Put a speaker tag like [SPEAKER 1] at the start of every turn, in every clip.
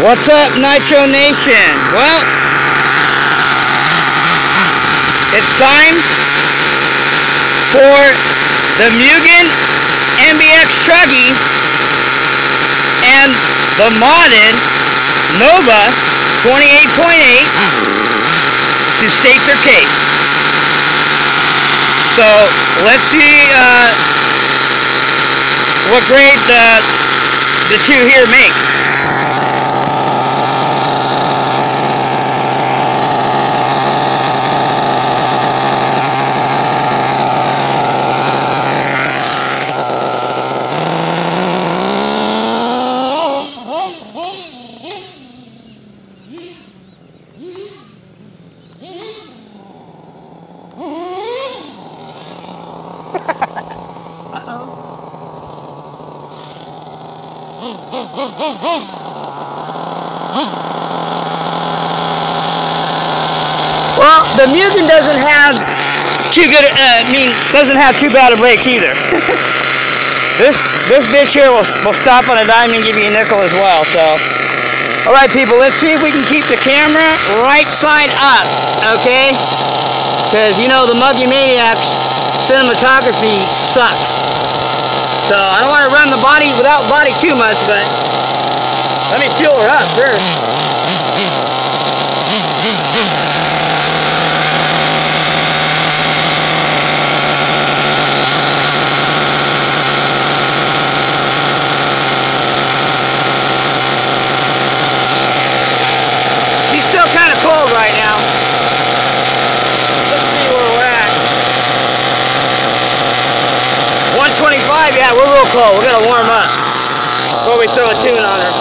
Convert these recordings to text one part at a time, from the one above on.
[SPEAKER 1] What's up, Nitro Nation? Well, it's time for the Mugen MBX truggy and the modded Nova 28.8 to state their case. So let's see what grade the two here make. Well, the Mugen doesn't have too good, doesn't have too bad of brakes either. This bitch here will stop on a dime and give you a nickel as well. So, all right, people, let's see if we can keep the camera right side up, okay? Because you know the Muggy Maniac's cinematography sucks. So I don't want to run the body without body too much, but let me fuel her up first. She's still kind of cold right now. Let's see where we're at. 125, yeah, we're real cold. We're gonna warm up before we throw a tune on her.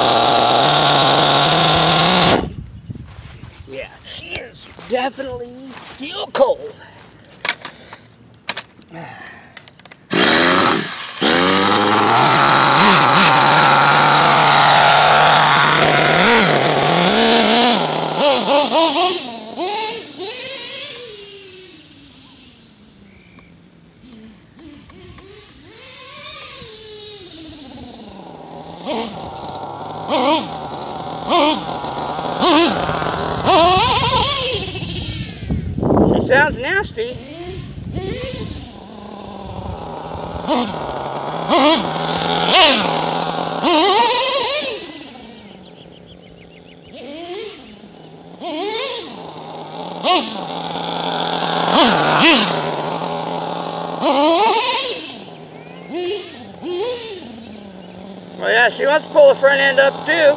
[SPEAKER 1] Yeah, she is definitely still cold. She sounds nasty. Well, yeah, she wants to pull the front end up too.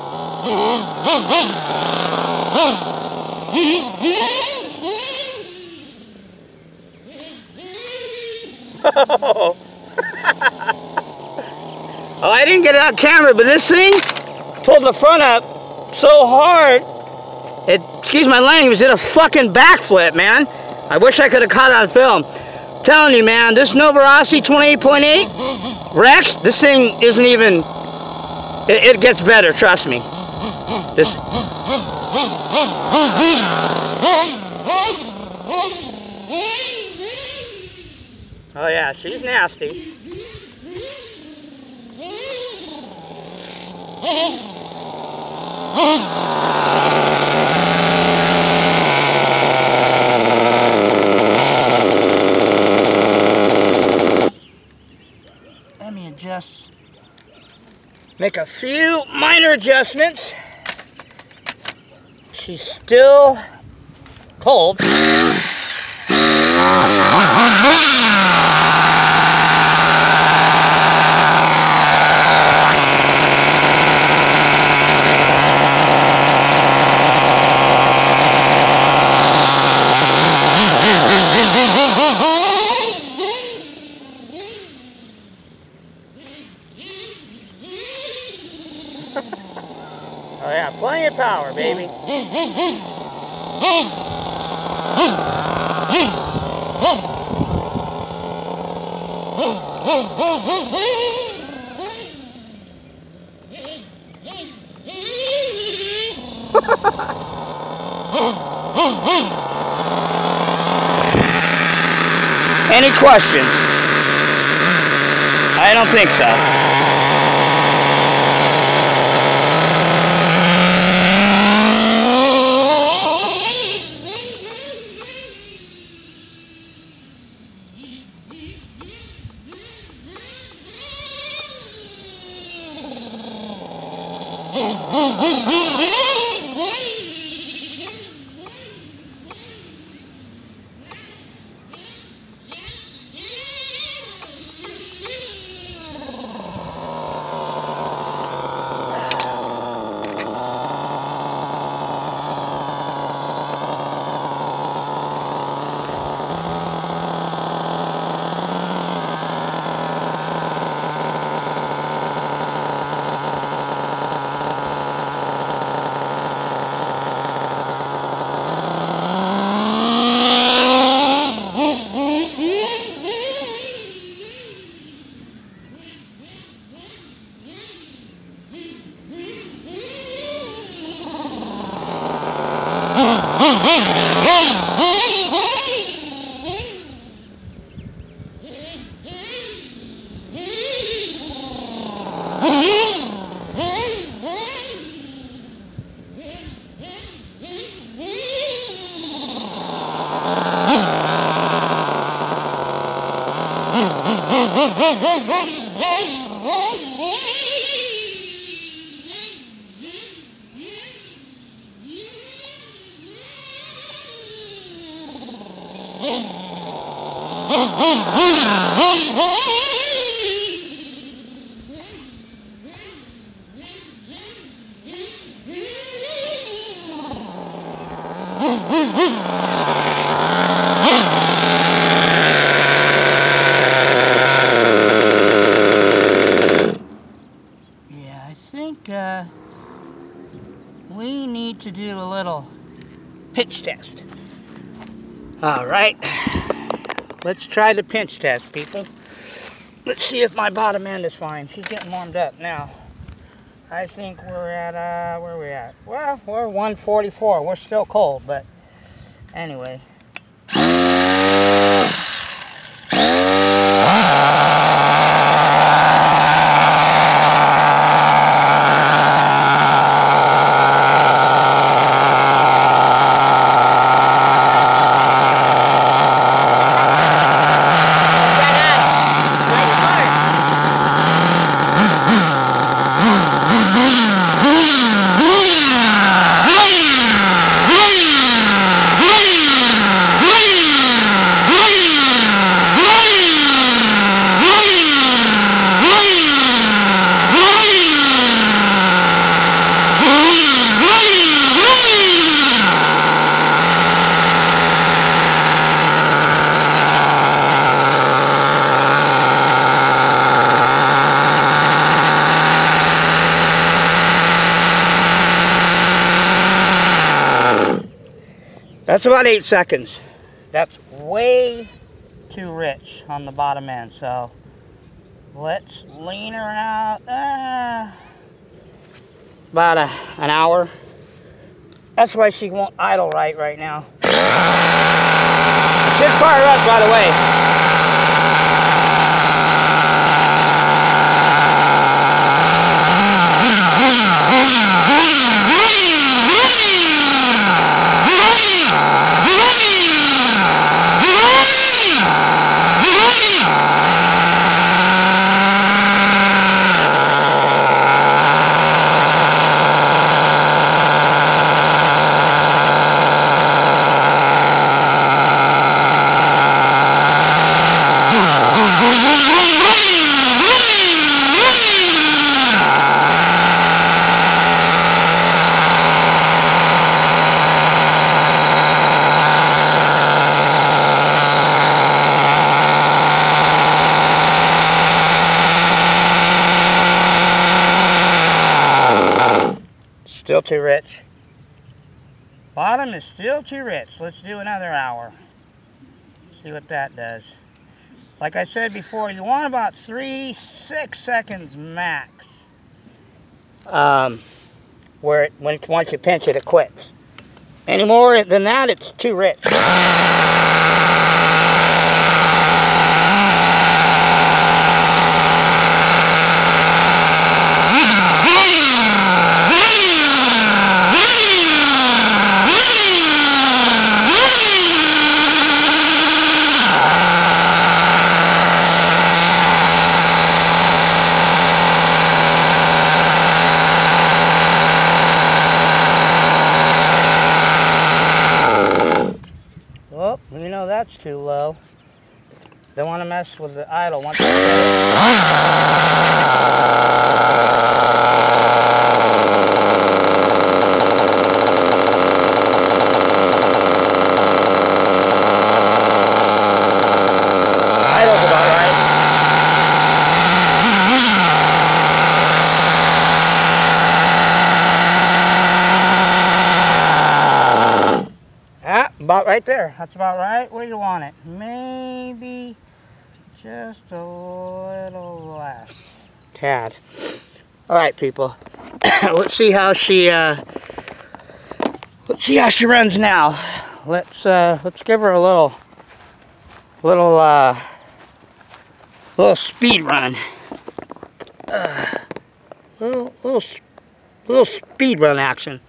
[SPEAKER 1] Well, I didn't get it on camera, but this thing pulled the front up so hard, it, excuse my language, did a fucking backflip, man. I wish I could have caught it on film. I'm telling you, man, this Nova 28.8 Rex, this thing isn't even, it gets better, trust me. This. Oh yeah, she's nasty. Let me adjust, make a few minor adjustments. She's still cold. Oh yeah, plenty of power, baby. Any questions? I don't think so. Yeah, I think we need to do a little pinch test. All right, let's try the pinch test, people. Let's see if my bottom end is fine. She's getting warmed up now. I think we're at, where are we at? Well, we're 144. We're still cold, but anyway. That's about 8 seconds. That's way too rich on the bottom end. So let's lean her out about an hour. That's why she won't idle right now. Should fire up right away. Still too rich. Bottom is still too rich. Let's do another hour. See what that does. Like I said before, you want about 3-6 seconds max. Once you pinch it, it quits. Any more than that, it's too rich. That's too low. Don't want to mess with the idle. Once about right there. That's about right where you want it. Maybe just a little less. Tad. All right, people. Let's see how she runs now. Let's give her a little speed run. Little speed run action.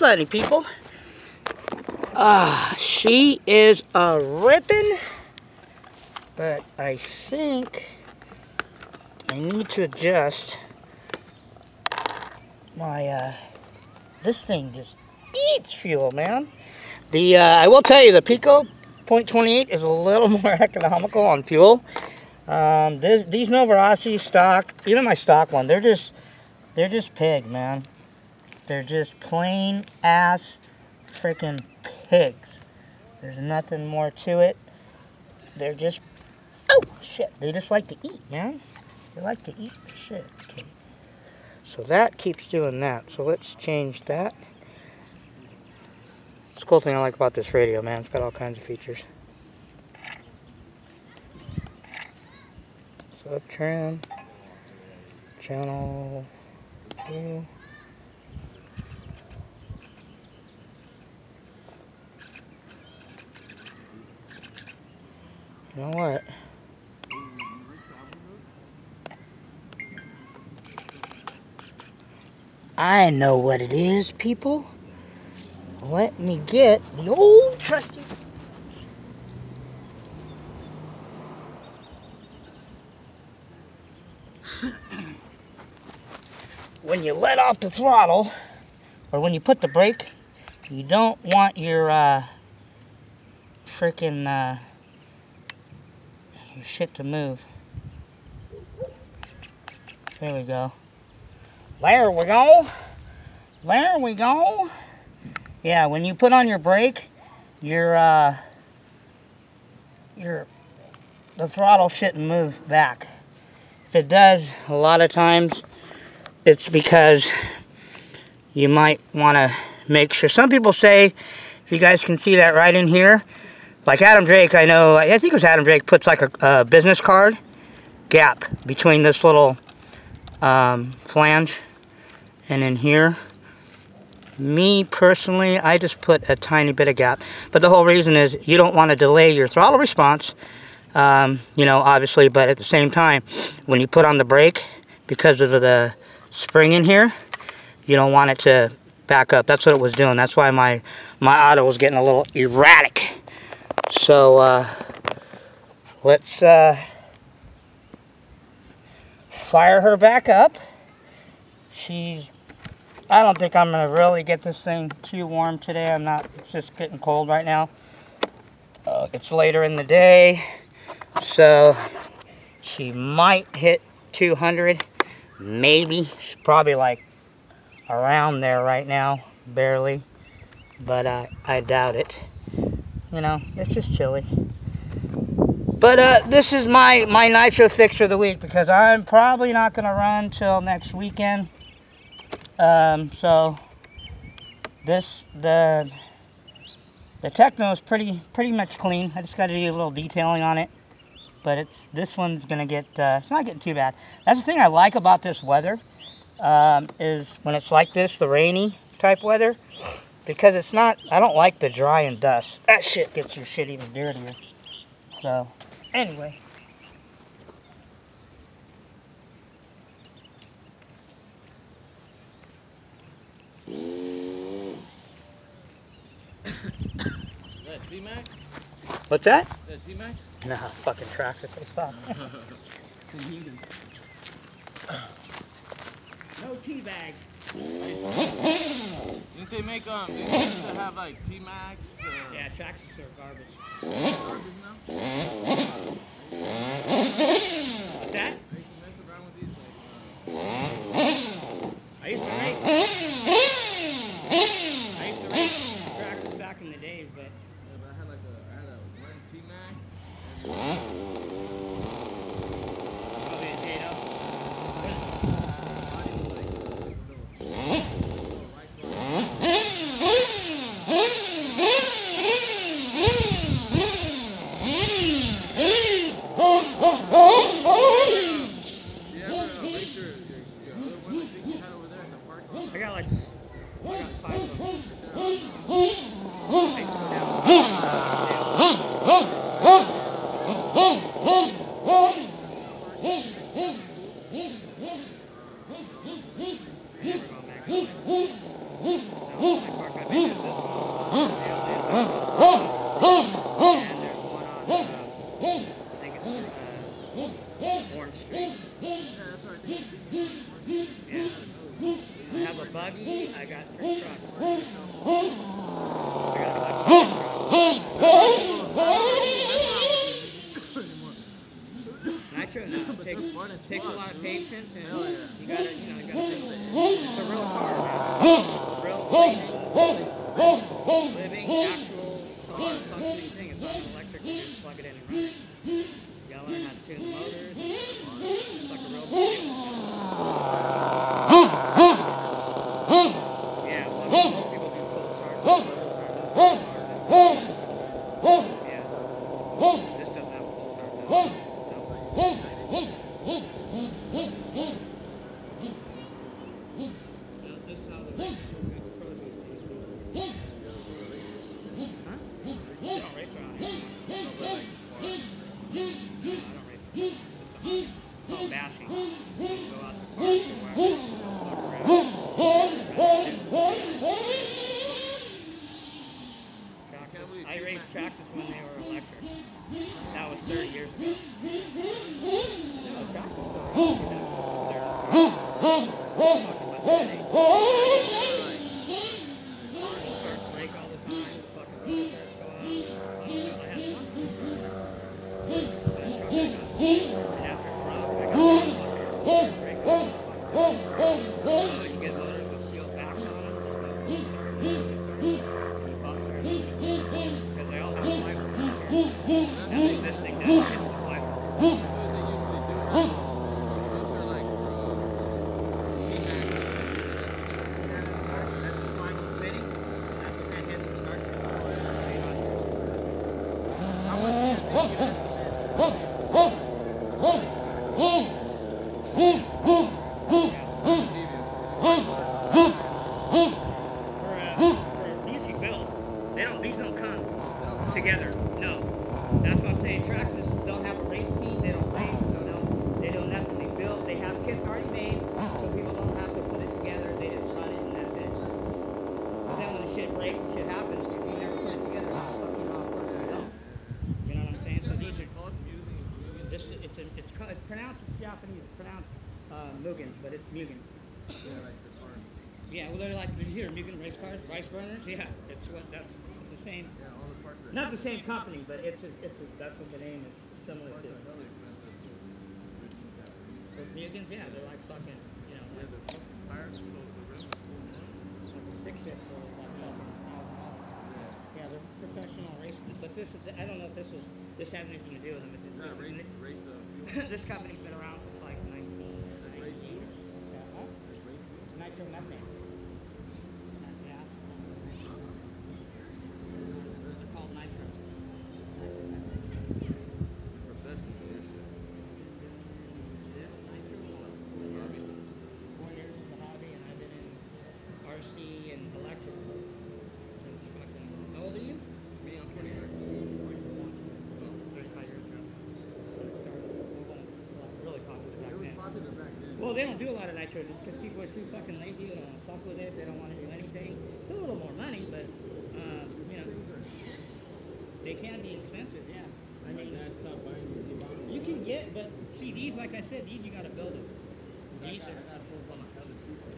[SPEAKER 1] honey, people. She is a rippin', but I think I need to adjust my, this thing just eats fuel, man. I will tell you, the Pico .28 is a little more economical on fuel. These Novarasi stock, even my stock one, they're just pig, man. They're just plain ass freaking pigs. There's nothing more to it. They're just, oh shit, they just like to eat, man. They like to eat the shit. Okay. So that keeps doing that. So let's change that. It's a cool thing I like about this radio, man. It's got all kinds of features. Sub trim, channel 2. You know what? I know what it is, people. Let me get the old trusty. When you let off the throttle, or when you put the brake, you don't want your freaking your shit to move. There we go. There we go. There we go. Yeah, when you put on your brake, the throttle shouldn't move back. If it does, a lot of times it's because you might want to make sure. Some people say, if you guys can see that right in here, like Adam Drake, I know, I think it was Adam Drake, puts like a business card gap between this little flange and in here. Me personally, I just put a tiny bit of gap, but the whole reason is you don't want to delay your throttle response, you know, obviously, but at the same time, when you put on the brake, because of the spring in here, you don't want it to back up. That's what it was doing. That's why my auto was getting a little erratic. So let's fire her back up. I don't think I'm going to really get this thing too warm today. It's just getting cold right now. It's later in the day, so she might hit 200, maybe. She's probably like around there right now, barely, but I doubt it. You know, it's just chilly. But this is my nitro fix for the week, because I'm probably not going to run till next weekend. So the Techno is pretty much clean. I just got to do a little detailing on it, but this one's gonna get it's not getting too bad. That's the thing I like about this weather, is when it's like this, the rainy type weather, because it's not, I don't like the dry and dust. That shit gets your shit even dirtier. So anyway,
[SPEAKER 2] T-Max?
[SPEAKER 1] what's that?
[SPEAKER 2] Is that T-Max?
[SPEAKER 1] Nah, fucking traffic. No tea bag.
[SPEAKER 2] Didn't they make they used to have like T-Max?
[SPEAKER 1] Yeah, Traxxas are garbage.
[SPEAKER 2] Garbage now?
[SPEAKER 1] What's that?
[SPEAKER 2] I used to mess around with these
[SPEAKER 1] I used to race Traxxas back in the days, but
[SPEAKER 2] I had a one T-Max.
[SPEAKER 1] probably a Jado. I got 5 of them. Orange Street. I have a buggy. I got 3 trucks. Nitro now takes a lot of patience, and you gotta, you know, it's a real car, man. Real living, actual functioning thing. It's not an electric. You just plug it in and run it. You gotta learn how to tune the motors. It's like a real machine. Yeah, well, most people do full start. Yeah. This doesn't have a full start though. This is how the race huh? They don't race around here. I don't race. Oh, bashing. Go out to the park and walk around. I raced tractors when they were electric. That was 30 years ago. No, tractors break all the time. Fucking rollers go out. I had one. And after a run, I got one break all the time. You get motors with sealed backs on them. Because they all have plywood. This thing doesn't get the plywood. These don't come together. No. That's what I'm saying. Tractors don't have a race team. They don't race. They don't nothing. They build. They have kits already made, so people don't have to put it together. They just run it and that's it. But then when the shit breaks and shit happens, you can never put it together. You know what I'm saying? So these are it's pronounced Japanese. It's pronounced Mugen, but it's Mugen. Yeah, well they're like here Mugen race cars, rice burners. Yeah, it's the same.
[SPEAKER 2] Yeah, all the parts are
[SPEAKER 1] not the same company, but that's what the name is similar to. Mugens, yeah, they're like fucking, you know, like the tires, so the rims, like a stick shift for like $1,000. Yeah, they're professional racers, but this is, I don't know if this has anything to do with them. But this company's been around since like 1990. Nitro methane. Yeah. They're called nitro.
[SPEAKER 2] professional in your shit.
[SPEAKER 1] This nitro, 4 years in the hobby, and I've been in RC and electrical since fucking. How old are you?
[SPEAKER 2] Me, I'm 29.
[SPEAKER 1] 35 years ago. When it started. Really popular back
[SPEAKER 2] It was
[SPEAKER 1] then.
[SPEAKER 2] popular back then.
[SPEAKER 1] Well, they don't do a lot of nitro just because people are too fucking lazy. They don't want to fuck with it. They don't want to do anything. Still a little more money, but you know, they can be expensive. Yeah, I
[SPEAKER 2] My
[SPEAKER 1] mean,
[SPEAKER 2] dad stopped buying me. He bought me.
[SPEAKER 1] you can get, but see these, like I said, these you got to build it. These
[SPEAKER 2] I
[SPEAKER 1] are.
[SPEAKER 2] got sold by my cousin too for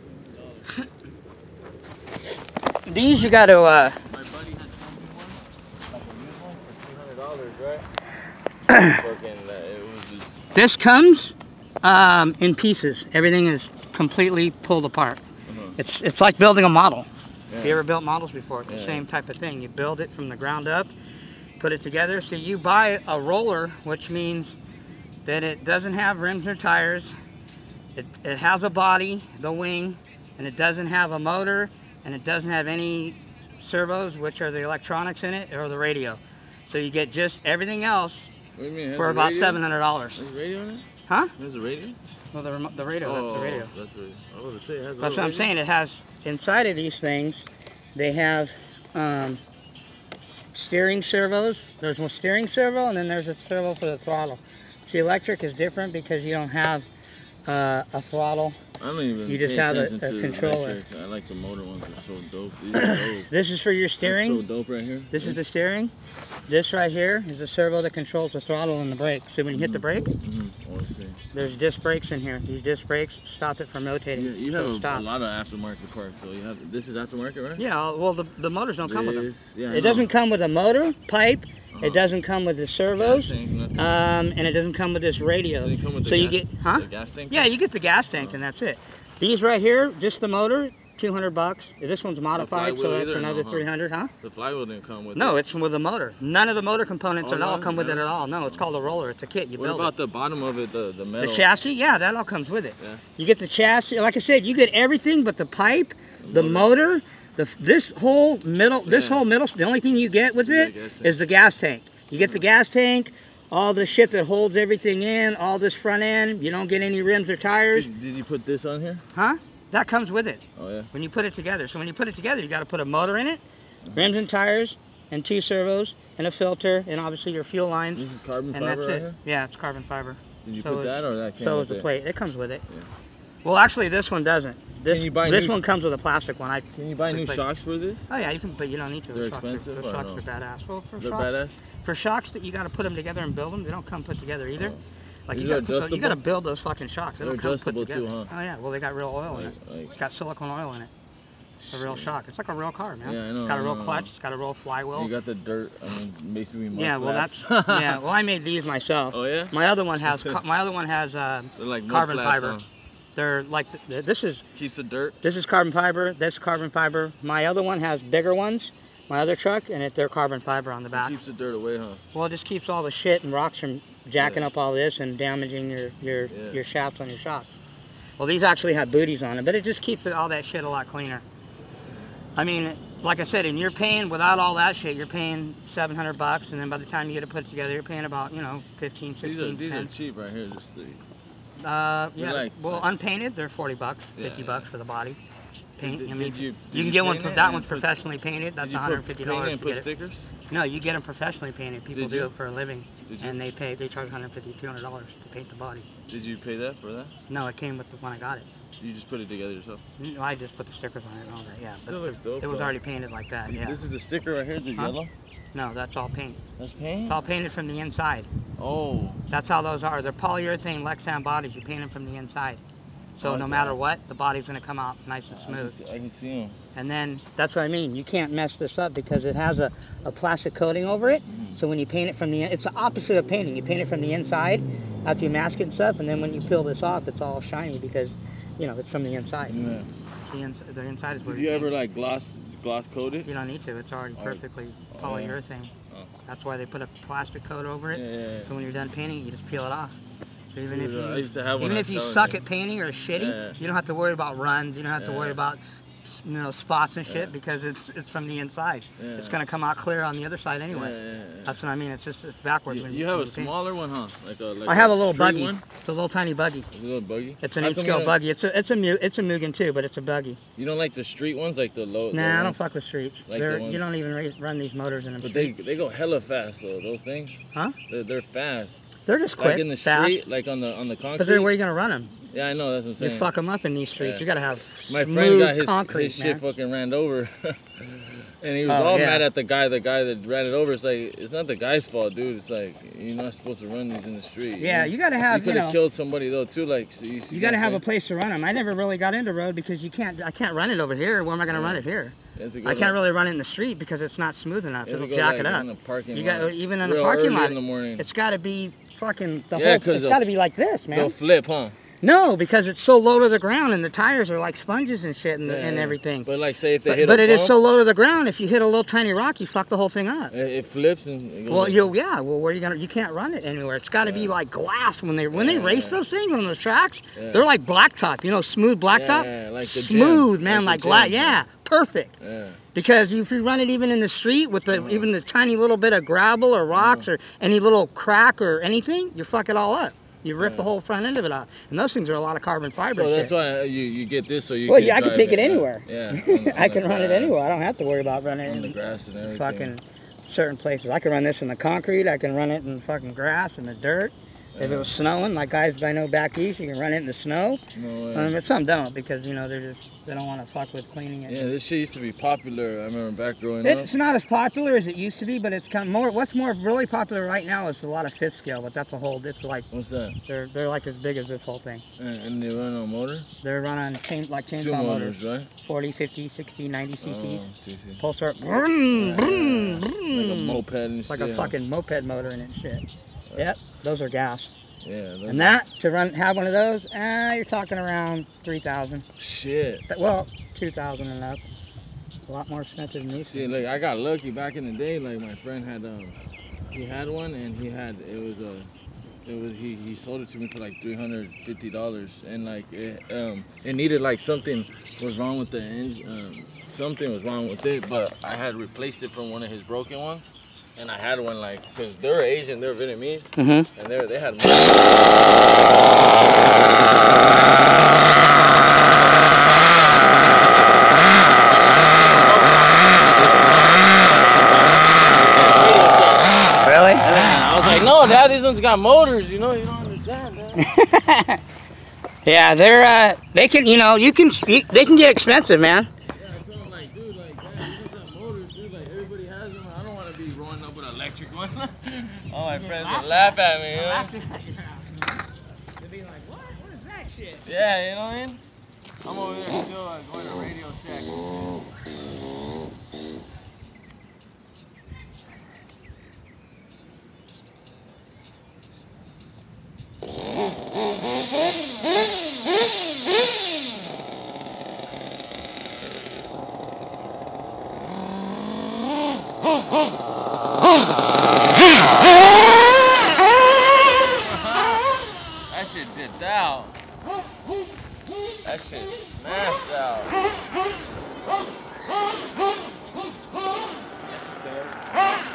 [SPEAKER 2] $200.
[SPEAKER 1] These you got to.
[SPEAKER 2] My buddy had told me one, like a used one for $200, right? Fucking, it was just.
[SPEAKER 1] This comes in pieces. Everything is completely pulled apart. It's like building a model.
[SPEAKER 2] Yeah.
[SPEAKER 1] Have you ever built models before? It's the same type of thing. You build it from the ground up, put it together. So you buy a roller, which means that it doesn't have rims or tires. It has a body, the wing, and it doesn't have a motor, and it doesn't have any servos, which are the electronics in it, or the radio. So you get just everything else
[SPEAKER 2] What do you mean?
[SPEAKER 1] for about $700.
[SPEAKER 2] There's a radio in it?
[SPEAKER 1] Huh?
[SPEAKER 2] There's a radio?
[SPEAKER 1] Well, the radio, that's the radio.
[SPEAKER 2] That's the, I was gonna say, it has a
[SPEAKER 1] That's what
[SPEAKER 2] little
[SPEAKER 1] I'm saying. It has, inside of these things, they have steering servos. There's a steering servo, and then there's a servo for the throttle. The electric is different because you don't have a throttle
[SPEAKER 2] I don't even
[SPEAKER 1] You just
[SPEAKER 2] pay
[SPEAKER 1] have
[SPEAKER 2] attention
[SPEAKER 1] a
[SPEAKER 2] to
[SPEAKER 1] controller.
[SPEAKER 2] electric. I like the motor ones. They're so dope. These are dope.
[SPEAKER 1] This is for your
[SPEAKER 2] That's
[SPEAKER 1] steering.
[SPEAKER 2] so dope right here.
[SPEAKER 1] This is the steering. This right here is the servo that controls the throttle and the brake. So when you hit the brake, there's disc brakes in here. These disc brakes stop it from rotating.
[SPEAKER 2] Yeah, you
[SPEAKER 1] so
[SPEAKER 2] have a lot of aftermarket parts. So you have this is aftermarket, right?
[SPEAKER 1] Yeah, well the motors don't come with them.
[SPEAKER 2] Yeah,
[SPEAKER 1] It doesn't come with a motor, pipe. It doesn't come with the servos,
[SPEAKER 2] tank,
[SPEAKER 1] and it doesn't come with this radio.
[SPEAKER 2] Does it come with the
[SPEAKER 1] so you
[SPEAKER 2] gas,
[SPEAKER 1] get, huh?
[SPEAKER 2] the gas tank?
[SPEAKER 1] Yeah, you get the gas tank, and that's it. These right here, just the motor, $200. This one's modified, so that's another $300, huh?
[SPEAKER 2] The flywheel didn't come with it.
[SPEAKER 1] No, it's with the motor. None of the motor components at all come with it at all. No, it's called a roller. It's a kit. You build it.
[SPEAKER 2] What about the bottom of it, the metal?
[SPEAKER 1] The chassis? Yeah, that all comes with it.
[SPEAKER 2] Yeah.
[SPEAKER 1] You get the chassis. Like I said, you get everything but the pipe, the motor, this whole middle. The only thing you get with it is the gas tank. You get the gas tank, all the shit that holds everything in, all this front end. You don't get any rims or tires.
[SPEAKER 2] Did you put this on here?
[SPEAKER 1] Huh? That comes with it.
[SPEAKER 2] Oh yeah.
[SPEAKER 1] When you put it together. So when you put it together, you got to put a motor in it, rims and tires, and 2 servos, and a filter, and obviously your fuel lines.
[SPEAKER 2] This is carbon fiber.
[SPEAKER 1] And that's
[SPEAKER 2] right
[SPEAKER 1] it.
[SPEAKER 2] Here?
[SPEAKER 1] Yeah, it's carbon fiber.
[SPEAKER 2] Did you put that or that came
[SPEAKER 1] So
[SPEAKER 2] with
[SPEAKER 1] is the
[SPEAKER 2] it?
[SPEAKER 1] plate. It comes with it.
[SPEAKER 2] Yeah.
[SPEAKER 1] Well, actually, this one doesn't. This
[SPEAKER 2] new,
[SPEAKER 1] one comes with a plastic one.
[SPEAKER 2] Can you buy new shocks for this?
[SPEAKER 1] Oh yeah, you can, but you don't need to.
[SPEAKER 2] They're
[SPEAKER 1] The shocks
[SPEAKER 2] expensive.
[SPEAKER 1] the shocks are badass. Well,
[SPEAKER 2] They're badass.
[SPEAKER 1] For shocks that you got to put them together and build them, they don't come put together either. Like
[SPEAKER 2] These
[SPEAKER 1] you got to build those fucking shocks. They
[SPEAKER 2] They're
[SPEAKER 1] don't come put
[SPEAKER 2] adjustable
[SPEAKER 1] together.
[SPEAKER 2] too, huh?
[SPEAKER 1] Oh yeah. Well, they got real oil in it. It's got silicone oil in it. It's a real shock. It's like a real car, man.
[SPEAKER 2] Yeah, I know.
[SPEAKER 1] It's got a real clutch. It's got a real flywheel.
[SPEAKER 2] You got the dirt. I mean, basically mud
[SPEAKER 1] Yeah, well
[SPEAKER 2] flaps.
[SPEAKER 1] that's yeah. Well, I made these myself.
[SPEAKER 2] Oh yeah.
[SPEAKER 1] My other one has
[SPEAKER 2] They're like
[SPEAKER 1] carbon
[SPEAKER 2] mud flaps,
[SPEAKER 1] fiber.
[SPEAKER 2] huh?
[SPEAKER 1] They're like this is
[SPEAKER 2] Keeps the dirt.
[SPEAKER 1] This is carbon fiber. That's carbon fiber. My other one has bigger ones. My other truck, and they're carbon fiber on the back.
[SPEAKER 2] It keeps the dirt away, huh?
[SPEAKER 1] Well, it just keeps all the shit and rocks from jacking up all this and damaging your shafts on your shocks. Well, these actually have booties on them, but it just keeps all that shit a lot cleaner. I mean, like I said, and you're paying, without all that shit, you're paying $700, and then by the time you get it put together, you're paying about, you know, 15, 16,
[SPEAKER 2] These are cheap right here, just the...
[SPEAKER 1] yeah, unpainted, they're $40, $50 for the body. Paint. I mean, you can
[SPEAKER 2] you
[SPEAKER 1] get one.
[SPEAKER 2] paint it
[SPEAKER 1] That one's professionally painted. That's $150
[SPEAKER 2] Paint
[SPEAKER 1] to
[SPEAKER 2] put
[SPEAKER 1] get it.
[SPEAKER 2] stickers?
[SPEAKER 1] No, you get them professionally painted. People
[SPEAKER 2] Did
[SPEAKER 1] do
[SPEAKER 2] you?
[SPEAKER 1] it for a living,
[SPEAKER 2] Did you?
[SPEAKER 1] and they charge $150, $200 to paint the body.
[SPEAKER 2] Did you pay that for that?
[SPEAKER 1] No, it came with when I got it.
[SPEAKER 2] You just put it together yourself?
[SPEAKER 1] No, I just put the stickers on it and all that. Yeah,
[SPEAKER 2] Still
[SPEAKER 1] but
[SPEAKER 2] looks dope,
[SPEAKER 1] it was
[SPEAKER 2] though.
[SPEAKER 1] already painted like that. Yeah.
[SPEAKER 2] This is the sticker right here, the yellow?
[SPEAKER 1] No, that's all paint.
[SPEAKER 2] That's paint?
[SPEAKER 1] It's all painted from the inside.
[SPEAKER 2] Oh.
[SPEAKER 1] That's how those are. They're polyurethane Lexan bodies. You paint them from the inside. So no matter what, the body's going to come out nice and smooth.
[SPEAKER 2] I can see them.
[SPEAKER 1] And then, that's what I mean, you can't mess this up because it has a plastic coating over it. So when you paint it from the, it's the opposite of painting. You paint it from the inside after you mask it and stuff, and then when you peel this off, it's all shiny because, you know, it's from the inside.
[SPEAKER 2] Yeah.
[SPEAKER 1] The inside is where
[SPEAKER 2] Did you ever like gloss coat it?
[SPEAKER 1] You don't need to. It's already perfectly polyurethane.
[SPEAKER 2] Oh.
[SPEAKER 1] That's why they put a plastic coat over it.
[SPEAKER 2] Yeah.
[SPEAKER 1] So when you're done painting, you just peel it off. So even
[SPEAKER 2] I used to have one.
[SPEAKER 1] even if you suck at painting or are shitty, you don't have to worry about runs. You don't have to worry about, you know, spots and shit because it's from the inside.
[SPEAKER 2] Yeah.
[SPEAKER 1] It's gonna come out clear on the other side anyway. That's what I mean. It's just it's backwards.
[SPEAKER 2] You have a smaller one, huh?
[SPEAKER 1] I have a little buggy.
[SPEAKER 2] One?
[SPEAKER 1] It's a little tiny buggy.
[SPEAKER 2] It's a little buggy.
[SPEAKER 1] It's an 8-scale buggy. It's a Mugen too, but it's a buggy.
[SPEAKER 2] You don't like the street ones, like the low?
[SPEAKER 1] Nah, I don't fuck with streets.
[SPEAKER 2] Like
[SPEAKER 1] you don't even run these motors in them.
[SPEAKER 2] But
[SPEAKER 1] streets.
[SPEAKER 2] they go hella fast though. Those things.
[SPEAKER 1] Huh?
[SPEAKER 2] They're fast.
[SPEAKER 1] They're just quick,
[SPEAKER 2] like in the
[SPEAKER 1] fast.
[SPEAKER 2] street, like on the concrete.
[SPEAKER 1] But then where are you gonna run them?
[SPEAKER 2] Yeah, I know. That's what I'm saying.
[SPEAKER 1] You fuck them up in these streets.
[SPEAKER 2] Yeah.
[SPEAKER 1] You gotta have
[SPEAKER 2] My
[SPEAKER 1] smooth
[SPEAKER 2] friend got his
[SPEAKER 1] concrete,
[SPEAKER 2] shit
[SPEAKER 1] man.
[SPEAKER 2] fucking ran over, and he was all mad at the guy. The guy that ran it over. It's like it's not the guy's fault, dude. It's like you're not supposed to run these in the street.
[SPEAKER 1] Yeah, you gotta have.
[SPEAKER 2] You could have killed somebody though too. Like so you
[SPEAKER 1] gotta have a place to run them. I never really got into road because I can't run it over here. Where am I gonna run it here? I can't really run it in the street because it's not smooth enough. It'll jack it up.
[SPEAKER 2] In the parking lot.
[SPEAKER 1] Even in the parking lot.
[SPEAKER 2] In the morning.
[SPEAKER 1] It's gotta be fucking it's gotta be like this, man.
[SPEAKER 2] They'll flip, huh?
[SPEAKER 1] No, because it's so low to the ground and the tires are like sponges and shit and everything.
[SPEAKER 2] But like say if they hit
[SPEAKER 1] but it is so low to the ground, if you hit a little tiny rock, you fuck the whole thing up.
[SPEAKER 2] It flips and it
[SPEAKER 1] goes well, where you can't run it anywhere. It's got to be like glass when they race those things on those tracks. They're like blacktop, you know, smooth blacktop.
[SPEAKER 2] Yeah, like the
[SPEAKER 1] smooth,
[SPEAKER 2] gym.
[SPEAKER 1] man, like glass. Yeah, perfect.
[SPEAKER 2] Yeah.
[SPEAKER 1] Because if you run it even in the street with even the tiny little bit of gravel or rocks or any little crack or anything, you fuck it all up. You rip the whole front end of it out. And those things are a lot of carbon fiber.
[SPEAKER 2] So that's why you get this so you
[SPEAKER 1] Well, yeah, I can take it anywhere.
[SPEAKER 2] Yeah.
[SPEAKER 1] I can run it anywhere. I don't have to worry about running it
[SPEAKER 2] in the grass and everything.
[SPEAKER 1] Fucking certain places. I can run this in the concrete. I can run it in fucking grass and the dirt. If it was snowing, like guys I know back east, you can run it in the snow.
[SPEAKER 2] No way.
[SPEAKER 1] But some don't because you know they don't want to fuck with cleaning it.
[SPEAKER 2] Yeah, this shit used to be popular. I remember back growing up.
[SPEAKER 1] It's not as popular as it used to be, but it's come more. What's more really popular right now is a lot of fifth scale, but that's a whole. It's like
[SPEAKER 2] what's that?
[SPEAKER 1] They're like as big as this whole thing.
[SPEAKER 2] And they run on motor?
[SPEAKER 1] They're run on chainsaw
[SPEAKER 2] Two
[SPEAKER 1] motors,
[SPEAKER 2] right?
[SPEAKER 1] 40, 50, 60, 90 cc's.
[SPEAKER 2] CC.
[SPEAKER 1] Pulsar.
[SPEAKER 2] Like a moped and
[SPEAKER 1] it's like
[SPEAKER 2] shit.
[SPEAKER 1] A fucking moped motor in it and shit. Yep, those are gas.
[SPEAKER 2] Yeah.
[SPEAKER 1] And that to have one of those, you're talking around 3,000.
[SPEAKER 2] Shit.
[SPEAKER 1] Well, 2,000 and up. A lot more expensive than these.
[SPEAKER 2] See, look, I got lucky back in the day. Like my friend had, he had one, and he sold it to me for like $350, and like it needed like something was wrong with the engine, something was wrong with it, but I had replaced it from one of his broken ones. And I had one like, cause they're Asian, they're Vietnamese, and they had.
[SPEAKER 1] Really?
[SPEAKER 2] I was like, no, Dad, these ones got motors. You know, you don't understand, Dad.
[SPEAKER 1] Yeah, they can, they can get expensive, man.
[SPEAKER 2] All my friends would laugh at me, you know?
[SPEAKER 1] They'd be like, what is that shit?
[SPEAKER 2] Yeah, you know what I mean? I'm over there still going to Radio Shack. Out. That shit smashed out.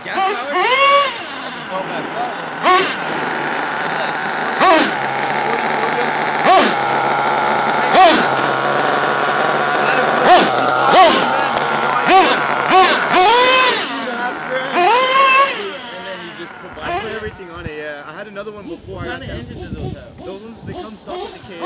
[SPEAKER 1] Gas power?
[SPEAKER 3] Everything on it, yeah. I had another one before.
[SPEAKER 2] What kind of engine do those have?
[SPEAKER 3] Those ones, they come stock with the kit.